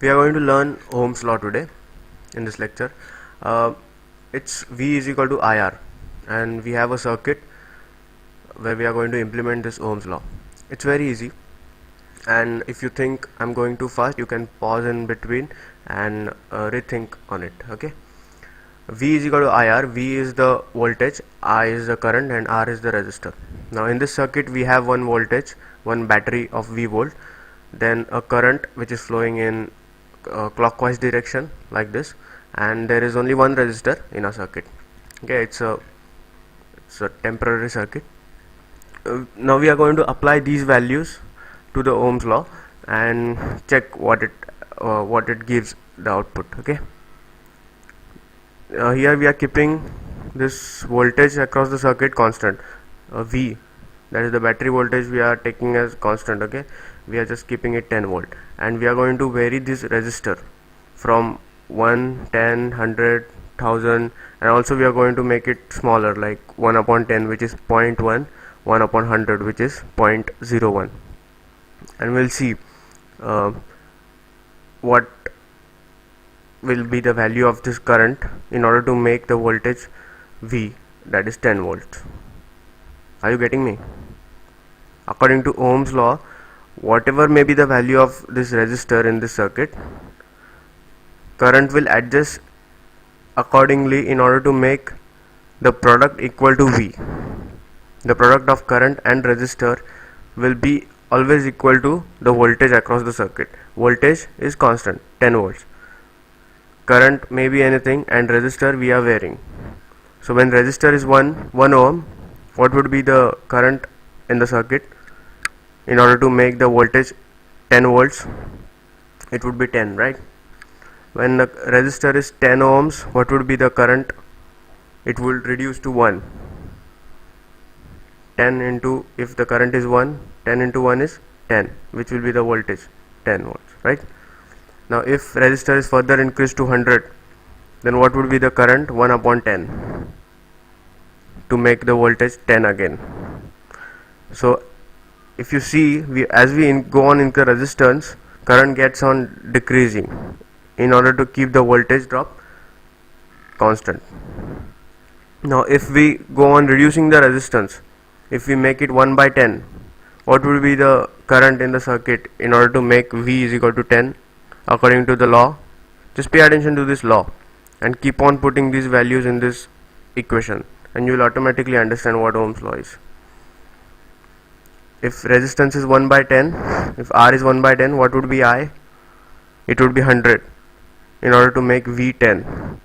We are going to learn Ohm's law today in this lecture. It's V is equal to IR, and we have a circuit where we are going to implement this Ohm's law. It's very easy, and if you think I'm going too fast, you can pause in between and rethink on it. Okay. V is equal to IR. V is the voltage, I is the current, and R is the resistor. Now in this circuit we have one voltage, one battery of V volt, then a current which is flowing in clockwise direction like this, and there is only one resistor in our circuit. Okay, it's a temporary circuit. Now we are going to apply these values to the Ohm's law and check what it gives the output. Okay. Here we are keeping this voltage across the circuit constant, V, that is the battery voltage we are taking as constant. Okay, we are just keeping it 10 volt, and we are going to vary this resistor from 1, 10, 100, 1000, and also we are going to make it smaller, like 1 upon 10 which is 0.1, 1 upon 100 which is 0.01, and we'll see what will be the value of this current in order to make the voltage V, that is 10 volts. Are you getting me? According to Ohm's law, whatever may be the value of this resistor in this circuit, current will adjust accordingly in order to make the product equal to V. The product of current and resistor will be always equal to the voltage across the circuit. Voltage is constant, 10 volts. Current may be anything, and resistor we are varying. So when resistor is 1 ohm, what would be the current in the circuit? In order to make the voltage 10 volts, it would be 10, right? When the resistor is 10 ohms, what would be the current? It will reduce to 1. 10 into, if the current is 1, 10 into 1 is 10, which will be the voltage 10 volts, right? Now if resistor is further increased to 100, then what would be the current? 1 upon 10 to make the voltage 10 again. So if you see, as we go on in the resistance, current gets on decreasing in order to keep the voltage drop constant. Now if we go on reducing the resistance, if we make it 1 by 10, what will be the current in the circuit in order to make V is equal to 10 according to the law? Just pay attention to this law and keep on putting these values in this equation, and you will automatically understand what Ohm's law is. If resistance is 1 by 10, if R is 1 by 10, what would be I? It would be 100 in order to make V 10,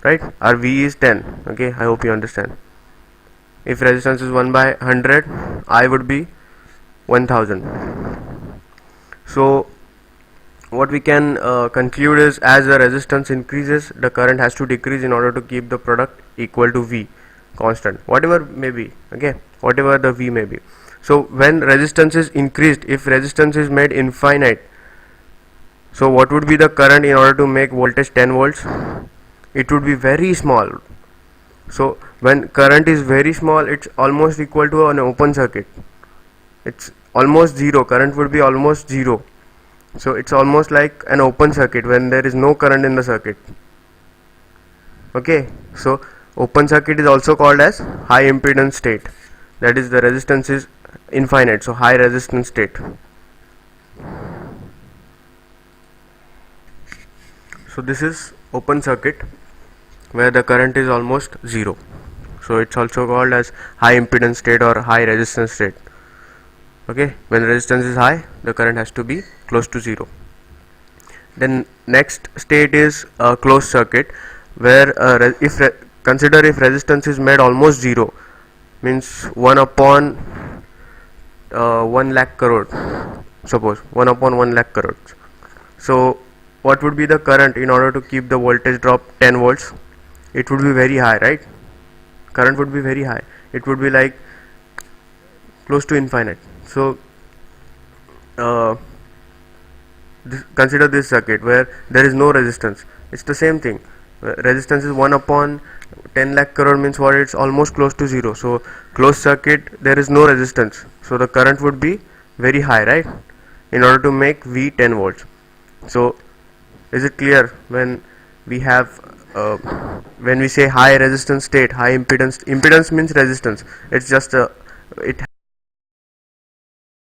right? Our V is 10. Okay, I hope you understand. If resistance is 1 by 100, I would be 1000. So what we can conclude is, as the resistance increases, the current has to decrease in order to keep the product equal to V, constant, whatever may be. Okay, whatever the V may be. So when resistance is increased, if resistance is made infinite, so what would be the current in order to make voltage 10 volts? It would be very small. So when current is very small, it's almost equal to an open circuit. It's almost zero. Current would be almost zero. So it's almost like an open circuit when there is no current in the circuit. Okay, so open circuit is also called as high impedance state, that is the resistance is infinite, so high resistance state. So this is open circuit where the current is almost zero, so it's also called as high impedance state or high resistance state. Okay, when resistance is high, the current has to be close to zero. Then next state is a closed circuit, where consider if resistance is made almost zero, means 1 upon 1 lakh crore, suppose 1 upon 1 lakh crore. So what would be the current in order to keep the voltage drop 10 volts? It would be very high, right? Current would be very high. It would be like close to infinite. So consider this circuit where there is no resistance. It's the same thing. Resistance is 1 upon 10 lakh crore, means what? It's almost close to zero. So closed circuit, there is no resistance, so the current would be very high, right, in order to make V 10 volts. So is it clear? We have when we say high resistance state, high impedance means resistance. It's just a it